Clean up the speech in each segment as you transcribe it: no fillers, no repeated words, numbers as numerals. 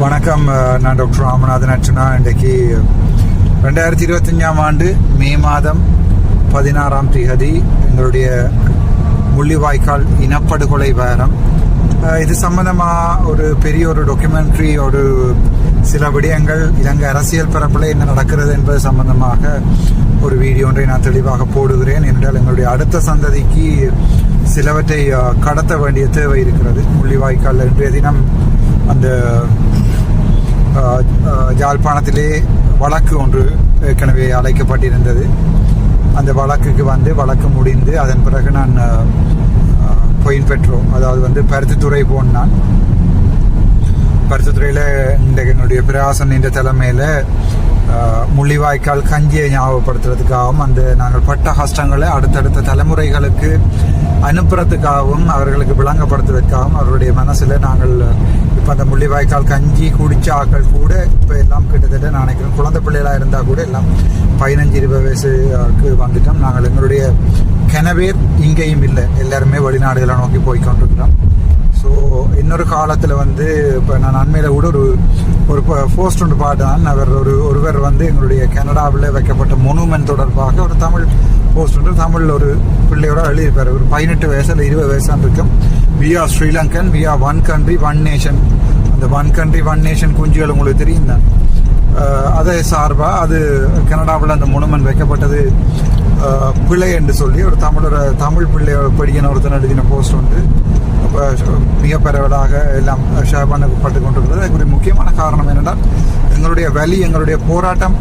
வணக்கம். நான் டாக்டர் ராமநாதன் அர்ச்சுனா. இன்றைக்கு 2025ஆம் ஆண்டு மே மாதம் 16ஆம் தேதி எங்களுடைய முள்ளிவாய்க்கால் இனப்படுகொலை வாரம். இது சம்பந்தமாக ஒரு பெரிய ஒரு டாக்குமெண்ட்ரி, ஒரு சில விடயங்கள் இலங்கை அரசியல் பரப்பில் என்ன நடக்கிறது என்பது சம்பந்தமாக ஒரு வீடியோ ஒன்றை நான் தெளிவாக போடுகிறேன். என்றால் எங்களுடைய அடுத்த சந்ததிக்கு சிலவற்றை கடத்த வேண்டிய தேவை இருக்கிறது. முள்ளிவாய்க்கால் இன்றைய தினம் அந்த யாழ்ப்பாணத்திலே வழக்கு ஒன்று ஏற்கனவே அழைக்கப்பட்டிருந்தது. அந்த வழக்குக்கு வழக்கு முடிந்து அதன் பிறகு நான் பொயின் பெற்றோம், அதாவது பருத்தித்துறை போனான். பருத்தித்துறையில் என்னுடைய பிரயாசன் என்ற தலைமையில் முள்ளிவாய்க்கால் கஞ்சியை ஞாபகப்படுத்துறதுக்காகவும் நாங்கள் பட்ட கஷ்டங்களை அடுத்தடுத்த தலைமுறைகளுக்கு அனுப்புறதுக்காகவும் அவர்களுக்கு விளங்கப்படுத்துவதற்காகவும் அவருடைய மனசில் நாங்கள் இப்போ அந்த முள்ளிவாய்க்கால் கஞ்சி குடிச்ச ஆக்கள் கூட இப்போ எல்லாம் கிட்டத்தட்ட நான் நினைக்கிறேன் குழந்தை பிள்ளைகளாக இருந்தால் கூட எல்லாம் 15-20 வயசுக்கு வந்துட்டோம். நாங்கள் எங்களுடைய கிணவேர் இங்கேயும் இல்லை, எல்லாருமே வெளிநாடுகளை நோக்கி போய்கொண்டிருக்கிறோம். ஸோ இன்னொரு காலத்தில் இப்போ நான் அண்மையில் கூட ஒரு போஸ்ட் ஒன்று பார்த்தேன். ஒருவர் எங்களுடைய கனடாவில் வைக்கப்பட்ட மொனுமெண்ட் தொடர்பாக ஒரு தமிழ் போஸ்ட் ஒன்று தமிழில் ஒரு பிள்ளையோட எழுதியிருப்பார். ஒரு 18 வயசு இல்லை 20 வயசாக இருக்கும். We are Sri Lankan, we are one country one nation. அந்த ஒன் கண்ட்ரி ஒன் நேஷன் குஞ்சுகள் உங்களுக்கு தெரியும் தான். அதை சார்பாக அது கனடாவில் அந்த மொனுமெண்ட் வைக்கப்பட்டது பிள்ளை என்று சொல்லி ஒரு தமிழ் பிள்ளையோட படிக்கிற ஒருத்தர் எழுதின போஸ்ட் வந்து இப்போ மிக பரவலாக எல்லாம் ஷேர் பண்ணப்பட்டு கொண்டிருக்கிறது. அதுக்குரிய முக்கியமான காரணம் என்னென்றால் எங்களுடைய வலி, எங்களுடைய போராட்டம்,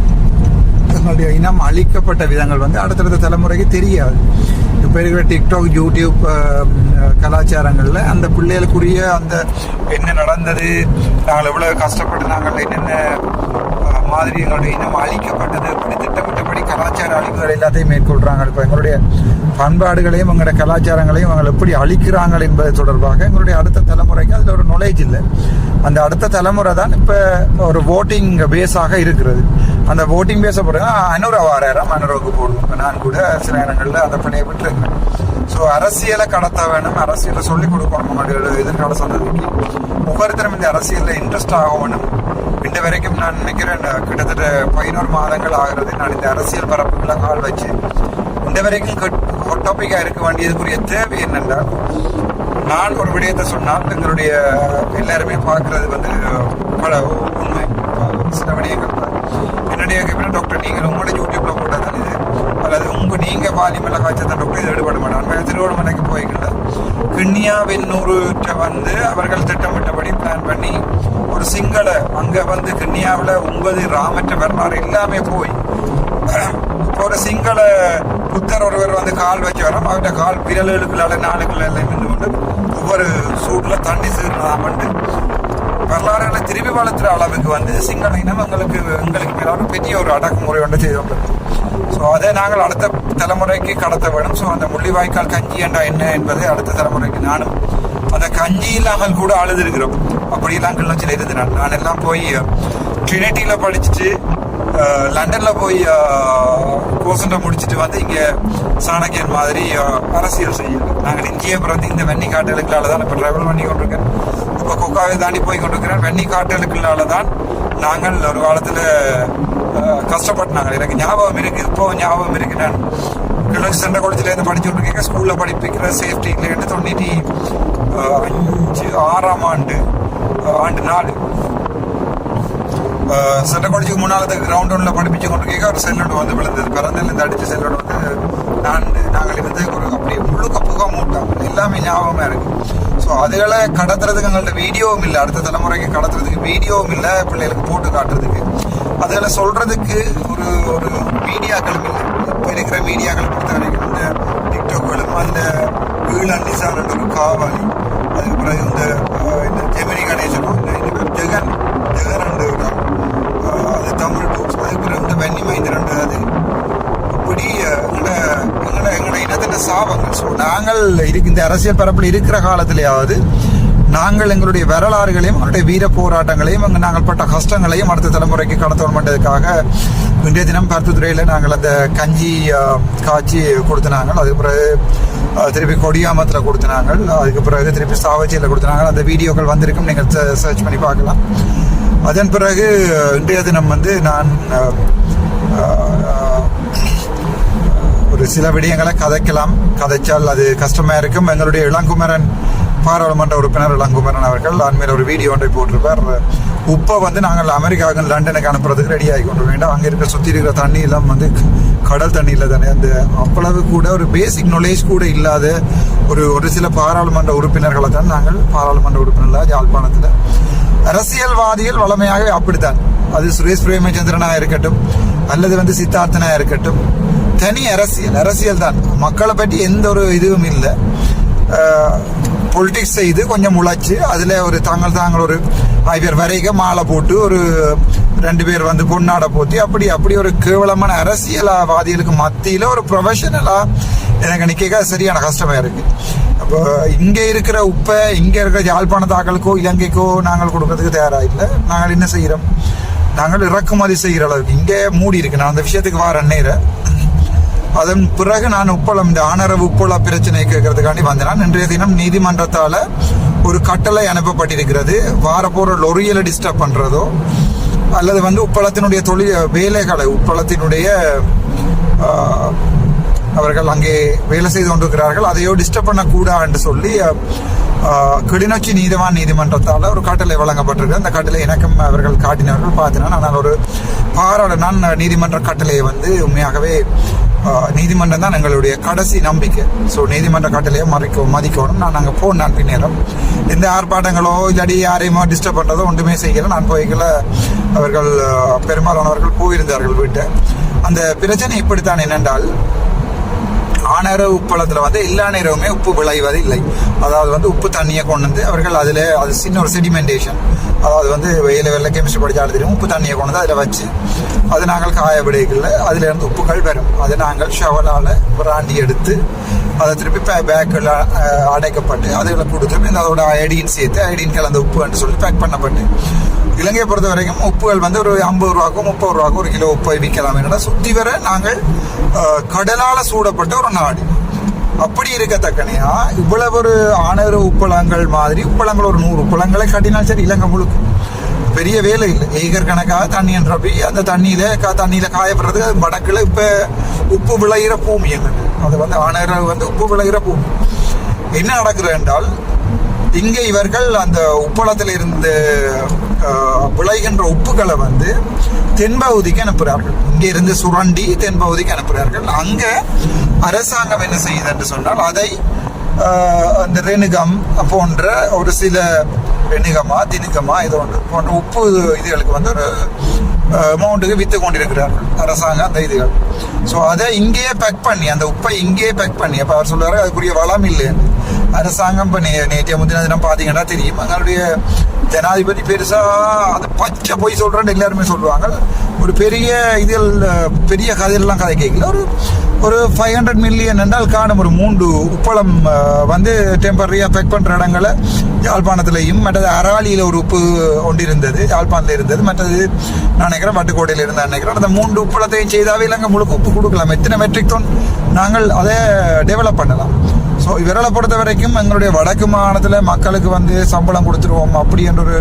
எங்களுடைய இனம் அழிக்கப்பட்ட விதங்கள் அடுத்தடுத்த தலைமுறைக்கு தெரியாது. இப்போ இருக்கிற டிக்டாக், யூடியூப் கலாச்சாரங்களில் அந்த பிள்ளைகளுக்குரிய என்ன நடந்தது, நாங்கள் எவ்வளவு கஷ்டப்பட்டு நாங்கள் என்னென்ன மாதிரி எங்களுடைய இனம் அழிக்கப்பட்டது, இப்படி திட்டமிட்டபடி கலாச்சார அழிவுகள் எல்லாத்தையும் மேற்கொள்கிறாங்க. இப்போ எங்களுடைய பண்பாடுகளையும் எங்களுடைய கலாச்சாரங்களையும் அவங்க எப்படி அழிக்கிறாங்க என்பது தொடர்பாக எங்களுடைய அடுத்த தலைமுறைக்கு அதில் ஒரு நாலேஜ் இல்லை. அந்த அடுத்த தலைமுறை தான் இப்போ ஒரு ஓட்டிங் பேஸாக இருக்கிறது. அந்த ஓட்டிங் பேஸை போடுங்க அனுராவுக்கு போடுவோம். இப்போ நான் கூட சில நேரங்களில் அந்த பணியை விட்டுருக்கேன். ஸோ அரசியலை கடத்த வேணும், அரசியலை சொல்லிக் கொடுக்கணும். நம்மளுடைய எதிர்கால சந்ததிக்கு ஒவ்வொருத்தரும் இந்த அரசியலில் இன்ட்ரெஸ்ட் ஆக வேணும். இந்த வரைக்கும் நான் நினைக்கிறேன் கிட்டத்தட்ட 11 மாதங்கள் ஆகிறது நான் இந்த அரசியல் பரப்புகளை கால் வச்சு. இந்த வரைக்கும் ஹாட் டாப்பிக்காக இருக்க வேண்டியதுக்குரிய தேவை என்னென்றால், நான் ஒரு விடயத்தை சொன்னால் எங்களுடைய எல்லாருமே பார்க்கறது பல உண்மை சில விடயங்கள் என்னுடைய டாக்டர் நீங்கள் உங்களோட யூடியூப்ல போட்டதான் இது, அல்லது நீங்க வாலிமலை காய்ச்சதான் டாக்டர் இது எடுபட மாட்டாங்க. திருவண்ணாமலைக்கு போய்க்கல கிண்ணியா வெண்ணூர்கிட்ட அவர்கள் திட்டமிட்டபடி பிளான் பண்ணி ஒரு சிங்கள அங்கே கிண்ணியாவில் 9 ராமற்ற வரலாறு எல்லாமே போய் இப்போ ஒரு சிங்கள புத்தர் ஒருவர் கால் வச்சு வரோம். அவர்கிட்ட கால் விரல்களுக்குள்ளால நாளுக்குள்ள எல்லாம் இருந்து கொண்டு ஒவ்வொரு சூட்டில் தண்ணி சீர்னாமண்டு வரலாறுகளை திரும்பி வளர்த்துற அளவுக்கு சிங்கள இனம் எங்களுக்கு மேலும் பெரிய ஒரு அடக்குமுறை செய்து. ஸோ அதை நாங்கள் அடுத்த தலைமுறைக்கு கடத்த வேணும். ஸோ அந்த முள்ளிவாய்க்கால் கஞ்சி என்றா என்ன என்பதை அடுத்த தலைமுறைக்கு நானும் அந்த கஞ்சியில் நாங்கள் கூட அழுதுருக்கிறோம். அப்படியெல்லாம் கிளச்சில் இருந்து நான் எல்லாம் போய் ட்ரினிட்டியில் படிச்சுட்டு லண்டனில் போய் கோர்ஸை முடிச்சுட்டு இங்கே சாணக்கியன் மாதிரி அரசியல் செய்யல. நாங்கள் இங்கேயே பிறந்து இந்த வெண்ணி காட்டலுக்குள்ளால தான் இப்போ ட்ராவல் பண்ணி கொண்டிருக்கேன். இப்போ கொக்காவை தாண்டி போய் கொண்டிருக்கிறேன். வெண்ணி காட்டலுக்குள்ளால தான் நாங்கள் ஒரு காலத்தில் கஷ்டப்பட்டாங்க. எனக்கு ஞாபகம் இருக்குது, இப்போ ஞாபகம் இருக்கு. நான் கிளச்சி சென்ட்ரல் காலேஜ்லேருந்து படிச்சு கொண்டிருக்கேன். ஸ்கூலில் படிப்பிக்கிற சேஃப்டிலேருந்து 96ஆம் ஆண்டு 4 சென்ட்ரல் காலேஜுக்கு முன்னால் கிரவுண்ட் ஒன்றில் படிப்பிச்சு கொண்டிருக்கேன். ஒரு செல்லோடு விழுந்தது. பிறந்திலேருந்து அடித்த செல்லோடு நாங்கள் இருந்து ஒரு அப்படியே முழுக்க புகை மூட்டாங்க. எல்லாமே ஞாபகமாக இருக்குது. ஸோ அதுகளை கடத்துறதுக்கு எங்கள்கிட்ட வீடியோவும் இல்லை, அடுத்த தலைமுறைக்கு கடத்துறதுக்கு வீடியோவும் இல்லை, பிள்ளைகளுக்கு போட்டு காட்டுறதுக்கு அதுகளை சொல்கிறதுக்கு ஒரு மீடியாக்களும் இல்லை. இப்போ இருக்கிற மீடியாக்கள் பொறுத்த வரைக்கும் இந்த டிக்டாக்களும் அந்த ஈழன் நிசான் ஒரு காவாலி, அதுக்கு பிறகு இந்த ஜெமினி கணேசனும் ஜெகன் அது தமிழ் டூப்ஸ், அதுக்கு பிறகு இந்த வெண்ணி மைந்தரண்டு, அது இப்படி எங்களோட இனத்தின் சாபங்கள். ஸோ நாங்கள் இந்த அரசியல் பரப்பில் இருக்கிற காலத்திலேயாவது நாங்கள் எங்களுடைய வரலாறுகளையும் அவருடைய வீர போராட்டங்களையும் நாங்கள் பட்ட கஷ்டங்களையும் அடுத்த தலைமுறைக்கு கடத்த வேண்டதுக்காக இன்றைய தினம் பருத்தித்துறையில் நாங்கள் அந்த கஞ்சி காய்ச்சி கொடுத்தினாங்க. அதுக்கு பிறகு திருப்பி கொடியாமத்தில் கொடுத்தினாங்க. அதுக்கு பிறகு திருப்பி சாவச்சியில் கொடுத்தினாங்க. அந்த வீடியோக்கள் வந்திருக்கும், நீங்கள் சர்ச் பண்ணி பார்க்கலாம். அதன் பிறகு இன்றைய தினம் வந்து நான் ஒரு சில விடயங்களை கதைச்சால் அது கஷ்டமாக இருக்கும். எங்களுடைய இளங்குமரன் பாராளுமன்ற உறுப்பினர் இளங்குமரன் அவர்கள் அண்மையில் ஒரு வீடியோ ஒன்றை போட்டிருப்பார். உப்பை வந்து நாங்கள் அமெரிக்காவுக்கு லண்டனுக்கு அனுப்புறதுக்கு ரெடி ஆகி கொண்டு வேண்டாம். அங்கே இருக்க சுற்றி இருக்கிற தண்ணி எல்லாம் வந்து கடல் தண்ணியில் தானே. அந்த அவ்வளவு கூட ஒரு பேசிக் நாலேஜ் கூட இல்லாத ஒரு சில பாராளுமன்ற உறுப்பினர்களை தான் நாங்கள் பாராளுமன்ற உறுப்பினர்களாக யாழ்ப்பாணத்தில். அரசியல்வாதிகள் வளமையாக அப்படித்தான். அது சுரேஷ் பிரேமச்சந்திரனாக இருக்கட்டும் அல்லது வந்து சித்தார்த்தனாக இருக்கட்டும், தனி அரசியல் தான். மக்களை பற்றி எந்த ஒரு இதுவும் இல்லை. பொலிட்டிக்ஸ் செய்து கொஞ்சம் உழைச்சி அதில் ஒரு தாங்கள் ஒரு 5 பேர் வரைக்கும் மாலை போட்டு ஒரு 2 பேர் வந்து பொன்னாட போத்தி அப்படி ஒரு கேவலமான அரசியல்வாதிகளுக்கு மத்தியில் ஒரு ப்ரொஃபஷனலாக எனக்கு நிற்க சரியான கஷ்டமாக இருக்குது. அப்போ இங்கே இருக்கிற உப்பை இங்கே இருக்கிற யாழ்ப்பாணத்தாக்களுக்கோ இலங்கைக்கோ நாங்கள் கொடுக்கறதுக்கு தயாராக இல்லை. நாங்கள் என்ன செய்கிறோம், நாங்கள் இறக்குமதி செய்கிற அளவுக்கு இங்கே மூடி இருக்கு. நான் அந்த விஷயத்துக்கு வார நேரம் அதன் பிறகு நான் உப்பளம் இந்த ஆனரவு உப்பள பிரச்சனை கேட்கறதுக்காண்டி வந்தேன். இன்றைய தினம் நீதிமன்றத்தால் ஒரு கட்டளை அனுப்பப்பட்டிருக்கிறது. வாரப்போற லொரியலை டிஸ்டர்ப் பண்ணுறதோ அல்லது வந்து உப்பளத்தினுடைய வேலைகளை உப்பளத்தினுடைய அவர்கள் அங்கே வேலை செய்து கொண்டிருக்கிறார்கள் அதையோ டிஸ்டர்ப் பண்ணக்கூடாது என்று சொல்லி கிளிநொச்சி நீதிமன்றத்தால் ஒரு கட்டளை வழங்கப்பட்டிருக்கு. அந்த கட்டளை எனக்கும் அவர்கள் காட்டினவர்கள் பார்த்தினா நான் ஒரு நான் நீதிமன்ற கட்டளையை வந்து உண்மையாகவே நீதிமன்றம் தான் எங்களுடைய கடைசி நம்பிக்கை. ஸோ நீதிமன்ற கட்டளையை மதிக்கணும். நான் அங்கே போனேன் பின்னேரம் எந்த ஆர்ப்பாட்டங்களோ இல்லாடி யாரையுமோ டிஸ்டர்ப் பண்ணுறதோ ஒன்றுமே செய்யலை. நான் போய்களை அவர்கள் பெரும்பாலானவர்கள் போயிருந்தார்கள் வீட்டை. அந்த பிரச்சனை இப்படித்தான் என்னென்றால் ஆனர உப்பளத்தில் வந்து எல்லா நேரமுமே உப்பு விளைவது இல்லை. அதாவது வந்து உப்பு தண்ணியை கொண்டு வந்து அவர்கள் அதில் அது சின்ன ஒரு செடிமெண்டேஷன், அதாவது வந்து வெயில கெமிஸ்ட்ரி படித்தாலும் தெரியும், உப்பு தண்ணியை கொண்டு வந்து அதில் வச்சு அது நாங்கள் காய விடைகளில் அதிலேருந்து உப்புகள் வரும். அதை நாங்கள் ஷவலால் பிராண்டி எடுத்து அதை திருப்பி பேக்கில் அடைக்கப்பட்டு அதுகளை கொடுத்து அதோட அயடின் சேர்த்து அயடின் கலந்த உப்புன்னு சொல்லி பேக் பண்ணப்பட்டு இலங்கையை பொறுத்த வரைக்கும் உப்புகள் வந்து ஒரு 50 ரூபாக்கும் 30 ரூபாக்கும் ஒரு கிலோ உப்பை விற்கலாம். என்னன்னா சுற்றி வர நாங்கள் கடலால் சூடப்பட்ட ஒரு நாடு. அப்படி இருக்கத்தக்கனையா இவ்வளவு ஒரு ஆனர உப்பளங்கள் மாதிரி உப்பளங்கள் ஒரு 100 உப்பளங்களை கட்டினால் சரி இலங்கை முழுக்க பெரிய வேலை இல்லை. ஏக்கர் கணக்காக தண்ணி என்றப்பி அந்த தண்ணியில காயப்படுறதுக்கு அது வடக்குல இப்ப உப்பு விளையிற பூமி என்னது அது வந்து ஆனர வந்து உப்பு விளையிற பூமி. என்ன நடக்குது என்றால் இங்கே இவர்கள் அந்த உப்பளத்தில் இருந்து விளைகின்ற உப்புகளை வந்து தென்பகுதிக்கு அனுப்புகிறார்கள். இங்கே இருந்து சுரண்டி தென்பகுதிக்கு அனுப்புகிறார்கள். அங்கே அரசாங்கம் என்ன செய்யுது என்று சொன்னால் அதை அந்த ரெணுகம் போன்ற ஒரு சில ரெணுகமா தினுகமா இது ஒன்று போன்ற உப்பு இதுகளுக்கு வந்து ஒரு அமௌண்ட்டுக்கு விற்று கொண்டிருக்கிறார்கள் அரசாங்கம் அந்த இதுகள். ஸோ அதை இங்கேயே பேக் பண்ணி அந்த உப்பை இங்கேயே பேக் பண்ணி அப்போ அவர் சொல்லுவார் அதுக்குரிய வளம் இல்லைன்னு. அரசாங்கம் இப்போ நேற்றைய முந்தின தினம் பார்த்தீங்கன்னா தெரியும் எங்களுடைய ஜனாதிபதி பெருசாக அது பச்சை போய் சொல்கிறேன்னு எல்லாருமே சொல்லுவாங்க. ஒரு பெரிய இதில் பெரிய கதையெல்லாம் கதை கேட்கல. ஒரு 500 மில்லியன் என்றால் காணும் ஒரு 3 உப்பளம் வந்து டெம்பரரியாக பேக் பண்ணுற இடங்களை யாழ்ப்பாணத்திலையும் மற்றது அராலியில் ஒரு உப்பு ஒன்று இருந்தது, யாழ்ப்பாணத்தில் இருந்தது, மற்றது நான் நினைக்கிறேன் வட்டுக்கோட்டையில் இருந்தால் நினைக்கிறேன். அந்த 3 உப்பளத்தையும் செய்தாவே இல்லைங்க முழுக்க உப்பு கொடுக்கலாம். எத்தனை மெட்ரிக் டன் நாங்கள் அதை டெவலப் பண்ணலாம். ஸோ இவர்களை பொறுத்த வரைக்கும் எங்களுடைய வடக்கு மாகாணத்தில் மக்களுக்கு வந்து சம்பளம் கொடுத்துருவோம் அப்படி என்ற ஒரு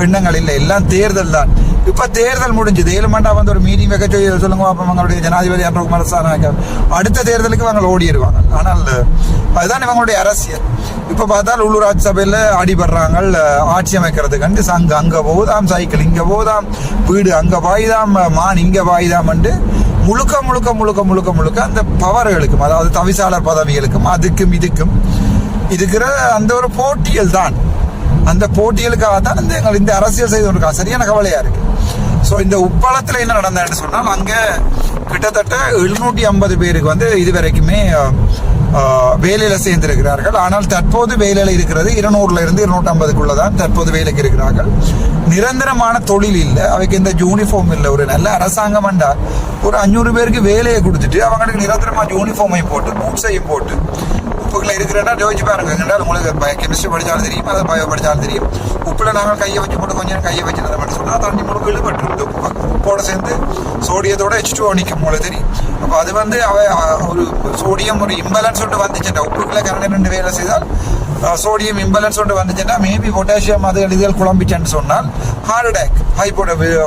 எண்ணங்கள் இல்லை. எல்லாம் தேர்தல் தான். இப்போ தேர்தல் முடிஞ்சது 7 மண்டா வந்து ஒரு மீட்டிங் வைக்க சொல்லுங்க அப்போ எங்களுடைய ஜனாதிபதி குமாரசாமி அடுத்த தேர்தலுக்கு அவங்க ஓடிடுவாங்க. ஆனால் அதுதான் இவங்களுடைய அரசியல். இப்போ பார்த்தால் உள்ளூராட்சி சபையில் அடிபடுறாங்க ஆட்சி அமைக்கிறது கண்டு சங்கு அங்கே போகுதாம், சைக்கிள் இங்கே போகுதாம், வீடு அங்கே பாயுதாம், மான் இங்கே பாயுதாம்ண்டு முழுக்க முழுக்க முழுக்க முழுக்க முழுக்க அந்த பவர்களுக்கும் அதாவது தவிசாளர் பதவிகளுக்கும் அதுக்கும் இதுக்கும் இருக்கிற அந்த ஒரு போட்டியல் தான். அந்த போட்டியலுக்காக தான் இந்த அரசியல் செய்து கொண்டிருக்கா. சரியான கவலையா இருக்கு. ஸோ இந்த உப்பளத்தில் என்ன நடந்ததுன்னு சொன்னால் அங்கே கிட்டத்தட்ட 750 பேருக்கு வந்து இதுவரைக்குமே வேலையில் சேர்ந்திருக்கிறார்கள். ஆனால் தற்போது வேலையில் இருக்கிறது 200 இருந்து 250க்குள்ள தான் தற்போது வேலைக்கு இருக்கிறார்கள். நிரந்தரமான தொழில் இல்லை, அவைக்கு இந்த யூனிஃபார்ம் இல்லை. ஒரு நல்ல அரசாங்கம் என்றா ஒரு 500 பேருக்கு வேலையை கொடுத்துட்டு அவங்களுக்கு நிரந்தரமான யூனிஃபார்மை போட்டு பூட்ஸையும் போட்டு உப்புகளை இருக்கிறேன்னா யோசிச்சு பாருங்க. என்றால் உங்களுக்கு கெமிஸ்ட்ரி படித்தாலும் தெரியும், அதை பயோ படித்தாலும் தெரியும். உப்புல நாங்கள் கையை வச்சு போட்டு கொஞ்சம் கையை வச்சுருந்த மட்டும் சொன்னால் தண்ணி முழுக்க இழுபட்டு உப்போட சேர்ந்து சோடியத்தோட H2O நிற்கும் போல தெரியும். அப்போ அது வந்து ஒரு சோடியம் ஒரு இம்பேலன்ஸ் வந்துச்சுட்டா உப்புகளை கரண்ட் 2 வேலை செய்தால் சோடியம் இம்பலன்ஸ் ஒன்று வந்துச்சுன்னா மேபி பொட்டாசியம் அது இதுகள் குழம்பிச்சேன்னு சொன்னால் ஹார்ட் அட்டாக்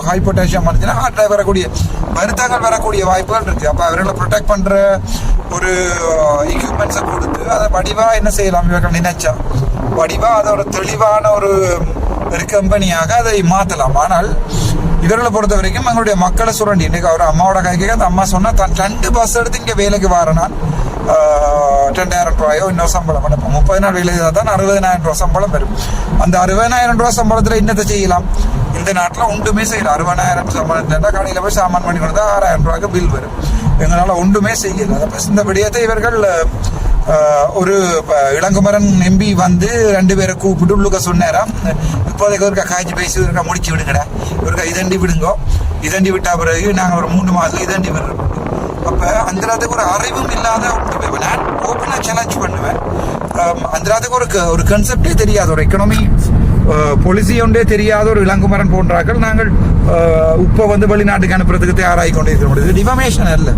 ஹை பொட்டாசியம் வந்துச்சுன்னா ஹார்ட் அட்டாக் வரக்கூடிய வருத்தங்கள் வரக்கூடிய வாய்ப்புகள் இருக்குது. அப்போ அவர்களை ப்ரொடெக்ட் பண்ணுற ஒரு எக்யூப்மெண்ட்ஸை கொடுத்து அதை வடிவாக என்ன செய்யலாம் இவர்கள் நினைச்சா வடிவாக அதோட தெளிவான ஒரு கம்பெனியாக அதை மாற்றலாம். ஆனால் இவர்களை பொறுத்த வரைக்கும் எங்களுடைய மக்களை சுரண்டி இன்னைக்கு அவர் அம்மாவோட கைக்கு அந்த அம்மா சொன்னால் தான் 2 பஸ் எடுத்து இங்கே வேலைக்கு வரனால் 2000 ரூபாயோ இன்னொரு சம்பளம் 30 நாள் வேலை தான் 60,000 ரூபா சம்பளம் வரும். அந்த 60,000 ரூபா சம்பளத்தில் என்னத்தை செய்யலாம்? இந்த நாட்டில் ஒன்றுமே செய்யலாம். 60,000 சம்பளம் இருந்தால் கடையில் போய் சாமான் பண்ணி கொடுத்தா 6,000 ரூபாய்க்கு பில் வரும். எங்களால் ஒன்றுமே செய்யலை. அதை இந்த விடயத்தை இவர்கள் ஒரு இளங்குமரன் எம்பி வந்து 2 பேரை கூப்பிட்டு உள்ளுக்க சொன்னாராம், இப்போதைக்கு ஒருக்கா காய்ச்சி பேசி ஒருக்கா முடிச்சு விடுங்கடா, ஒருக்கா இதண்டி விடுங்கோ, இதண்டி விட்டா பிறகு நாங்கள் ஒரு 3 மாதம் இதண்டி விடுறோம். அப்போ அந்தளவுக்கு ஒரு அறிவும் இல்லாத நான் ஓப்பனாக சேலஞ்ச் பண்ணுவேன். அந்தளவுக்கு ஒரு கன்செப்டே தெரியாத ஒரு எக்கனாமி பாலிசி ஒன்றே தெரியாத ஒரு இளங்குமரன் போன்றாக்கள் நாங்கள் இப்போ வந்து வெளிநாட்டுக்கு அனுப்புறதுக்கு தயாராகி கொண்டு இருக்க முடியுது. டிஃபமேஷன் அல்ல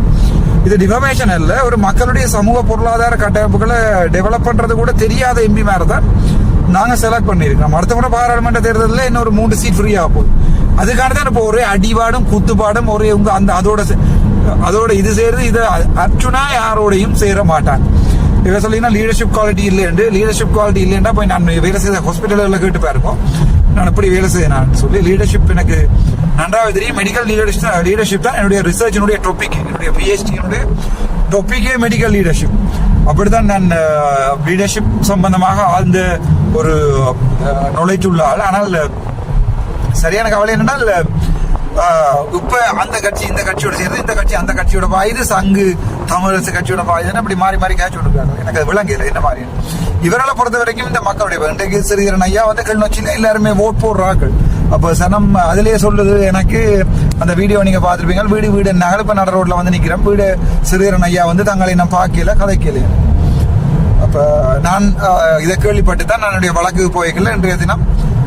இது, டிஃபமேஷன் அல்ல. ஒரு மக்களுடைய சமூக பொருளாதார கட்டமைப்புகளை டெவலப் பண்ணுறது கூட தெரியாத எம்பி மேலே தான் நாங்கள் செலக்ட் பண்ணியிருக்கோம். அடுத்த முறை பாராளுமன்ற தேர்தலில் இன்னொரு 3 சீட் ஃப்ரீயாக போகுது. அதுக்கான தான் இப்போ ஒரே அடிபாடும் குத்துப்பாடும் ஒரே அந்த அதோட இது சேர்ந்து இது அச்சுனா யாரோடையும் சேர மாட்டாங்க. இவ சொல்லிங்கன்னா லீடர்ஷிப் குவாலிட்டி இல்லைன்னு, லீடர்ஷிப் குவாலிட்டி இல்லைன்னா போய் நான் வேலை செய்த ஹாஸ்பிட்டலில் கேட்டு பாருங்க, நான் எப்படி வேலை செய்யணும் சொல்லி. லீடர்ஷிப் எனக்கு நன்றாக தெரியும். மெடிக்கல் லீடர்ஷிப் தான் என்னுடைய ரிசர்ச்சினுடைய டாபிக். என்னுடைய பிஹெச்டியினுடைய டாபிக்கே மெடிக்கல் லீடர்ஷிப். அப்படித்தான் நான் லீடர்ஷிப் சம்பந்தமாக ஆழ்ந்த ஒரு நாலேஜ் உள்ள ஆள். ஆனால் சரியான கவலை என்னென்னால் இப்ப அந்த கட்சி இந்த கட்சியோட சேர்ந்து இந்த கட்சி அந்த கட்சியோட பாயுது, சங்கு தமிழரசு கட்சியோட பாயுதுன்னு அப்படி மாறி மாறி காய்ச்சி விட்டுருக்காங்க. எனக்கு அது விளங்கல என்ன மாதிரி. இவர்களை பொறுத்த வரைக்கும் இந்த மக்களுடைய இன்றைக்கு சிறிதரன் ஐயா வந்து கிளிநொச்சியில எல்லாருமே ஓட் போடுறார்கள். அப்போ சனம் அதிலேயே சொல்லுது எனக்கு. அந்த வீடியோ நீங்க பார்த்துருப்பீங்க. வீடு நகரப்ப நட ரோட்ல வந்து நிக்கிறேன். வீடு சிறிதரன் ஐயா வந்து தங்களை நான் பார்க்கல கதைக்கல. அப்ப நான் இதை கேள்விப்பட்டு தான் நான் என்னுடைய வழக்குக்கு போய்க்கல. இன்றைய தினம்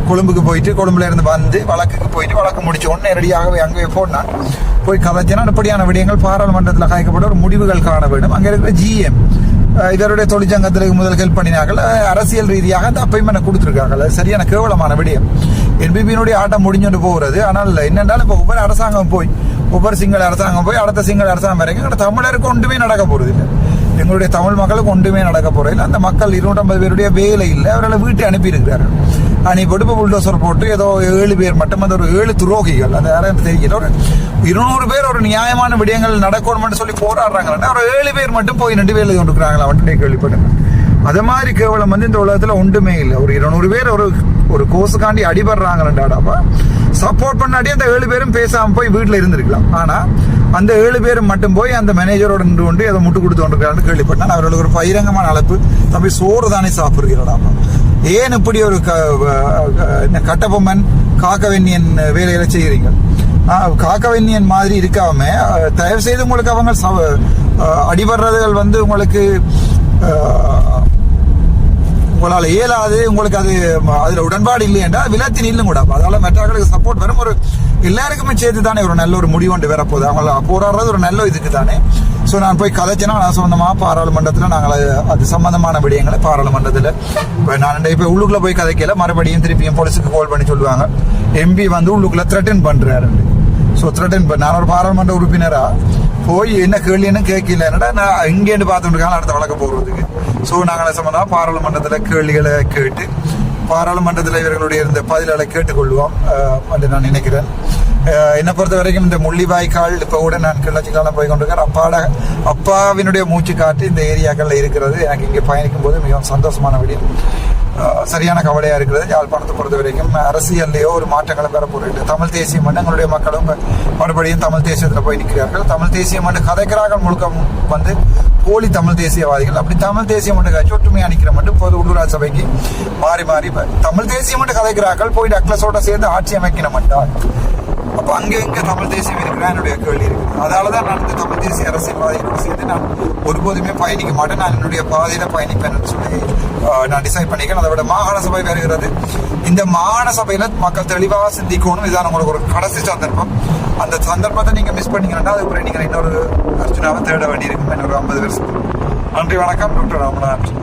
கொழும்புக்கு போயிட்டு கொழும்புல இருந்து வந்து வழக்குக்கு போயிட்டு வழக்கு முடிச்சு உடனே நேரடியாகவே அங்கே போனான். போய் கதைச்சேன்னா அப்படியான விடயங்கள் பாராளுமன்றத்தில் காய்க்கப்பட்ட ஒரு முடிவுகள் காண வேண்டும். அங்கே இருக்கிற GM இதனுடைய தொழிற்சங்கத்திற்கு முதல் ஹெல்ப் பண்ணினார்கள். அரசியல் ரீதியாக அந்த அப்பைமெண்ட் கொடுத்துருக்காங்க. சரியான கேவலமான விடயம். NPP-னுடைய ஆட்டம் முடிஞ்சுட்டு போகிறது. ஆனால் என்னென்றாலும் இப்போ ஒவ்வொரு அரசாங்கம் போய் ஒவ்வொரு சிங்கள அரசாங்கம் போய் அடுத்த சிங்கள அரசாங்கம் வரைக்கும் தமிழருக்கு ஒன்றுமே நடக்க போகிறது இல்லை. எங்களுடைய தமிழ் மக்களுக்கு ஒன்றுமே நடக்க போறதில்லை. அந்த மக்கள் 250 பேருடைய வேலை இல்லை, அவர்களை வீட்டை அனுப்பியிருக்கிறார்கள். அனுப்பிவிட்டு இப்போ புல்டோசர் போட்டு ஏதோ 7 பேர் மட்டும் அந்த ஒரு 7 துரோகிகள், அந்த யாரும் தெரியல, ஒரு 200 பேர் ஒரு நியாயமான விடயங்கள் நடக்கணும்னு சொல்லி போராடுறாங்கன்னா ஒரு 7 பேர் மட்டும் போய் 2 வேலை கொண்டுக்கிறாங்களா வந்துட்டே கேள்விப்பட்டேன். அது மாதிரி கேவலம் வந்து இந்த உலகத்தில் ஒன்றுமே இல்லை. ஒரு 200 பேர் ஒரு கோசுக்காண்டி அடிபடுறாங்கடாப்பா சப்போர்ட் பண்ணாடி அந்த 7 பேரும் பேசாமல் போய் வீட்டில் இருந்திருக்கலாம். ஆனால் அந்த 7 பேரும் மட்டும் போய் அந்த மேனேஜரோட நின்று கொண்டு அதை முட்டு கொடுத்து கொண்டிருக்காருன்னு கேள்விப்பட்டேன். அவர்களுக்கு ஒரு பகிரங்கமான அழைப்பு, தம்பி சோறு தானே சாப்பிடுகிறாடாப்பா. ஏன் இப்படி ஒரு கட்டபொம்மன் காக்கவெண்ணியன் வேலையில செய்கிறீங்க? காக்கவெண்ணியன் மாதிரி இருக்காம தயவு செய்து உங்களுக்கு அவங்க அடிபடுறதுகள் வந்து உங்களுக்கு உங்களால் இயலாது, உங்களுக்கு அதுல உடன்பாடு இல்லை என்றால் விலத்தி நில்லும் கூட. அதனால மற்றவர்களுக்கு சப்போர்ட் வரும். ஒரு எல்லாருக்குமே சேர்த்து தானே ஒரு நல்ல ஒரு முடிவு கொண்டு வரப்போகுது. அவங்கள போராடுறது ஒரு நல்ல இதுக்கு தானே. ஸோ நான் போய் கதைச்சேன்னா நான் சொந்தமாக பாராளுமன்றத்தில் நாங்கள் அது சம்பந்தமான விடயங்களை பாராளுமன்றத்தில் நான் இப்போ உள்ளுக்குள்ளே போய் கதைக்கல, மறுபடியும் திருப்பியும் போலீஸுக்கு கால் பண்ணி சொல்லுவாங்க MP வந்து உள்ளுக்குள்ளே த்ரெட்டன் பண்ணுறாரு. ஸோ த்ரெட்டன் நான் ஒரு பாராளுமன்ற உறுப்பினராக போய் என்ன கேள்வின்னு கேட்கல, என்னடா நான் இங்கேருந்து பார்த்துட்டு இருக்காங்க அடுத்த வழக்க போடுறதுக்கு. ஸோ நாங்கள் சம்பந்தமாக பாராளுமன்றத்தில் கேள்விகளை கேட்டு பாராளுமன்றத்தில் இவர்களுடைய இருந்த பதில்களை கேட்டுக்கொள்வோம் என்று நான் நினைக்கிறேன். என்னை பொறுத்த வரைக்கும் இந்த முள்ளிவாய்க்கால் இப்போ கூட நான் கிளர்ச்சி காலம் போய் கொண்டிருக்கேன். அப்பாவினுடைய மூச்சு காற்று இந்த ஏரியாக்களில் இருக்கிறது. எனக்கு இங்கே பயணிக்கும் போது மிகவும் சந்தோஷமான விடயம். சரியான கவலையாக இருக்கிறது. யாழ்ப்பாணத்தை பொறுத்த வரைக்கும் அரசியல்லையோ ஒரு மாற்றங்களை பெற போகிறது. தமிழ் தேசியம் மண் எங்களுடைய மக்களும் மறுபடியும் தமிழ் தேசியத்தில் போய் நிற்கிறார்கள். தமிழ் தேசியம் மண் கதைக்கிறார்கள் முழுக்க வந்து போலி தமிழ் தேசியவாதிகள். அப்படி தமிழ் தேசியம் மண்ணு காய்ச்சி ஒற்றுமையாக நிற்கிற மட்டும் இப்போது உள்ளூராட்சி சபைக்கு மாறி மாறி தமிழ் தேசியம் மண்ணு கதைக்கிறார்கள். போய் டக்ளஸோட சேர்ந்து ஆட்சி அமைக்கிற மாட்டார். அப்போ அங்கே எங்கே தமிழ் தேசியம் இருக்கிறா என்னுடைய கேள்வி இருக்குது. அதனால தான் நான் இந்த தமிழ் தேசிய அரசியல்வாதிகளோடு சேர்ந்து நான் ஒருபோதுமே பயணிக்க மாட்டேன். நான் என்னுடைய பாதையில் பயணிப்பேன் சொல்லி நான் டிசைட் பண்ணிக்கிறேன். அதை விட மாகாண சபை வருகிறது. இந்த மாகாண சபையில் மக்கள் தெளிவாக சிந்திக்கணும். இதுதான் உங்களுக்கு ஒரு கடைசி சந்தர்ப்பம். அந்த சந்தர்ப்பத்தை நீங்கள் மிஸ் பண்ணிங்கன்னா அதுக்கப்புறம் நீங்கள் இன்னொரு அர்ச்சனாவை தேட வேண்டியிருக்கும் இன்னொரு 50 வருஷத்துக்கு. நன்றி, வணக்கம். டாக்டர் ராமநாதன்.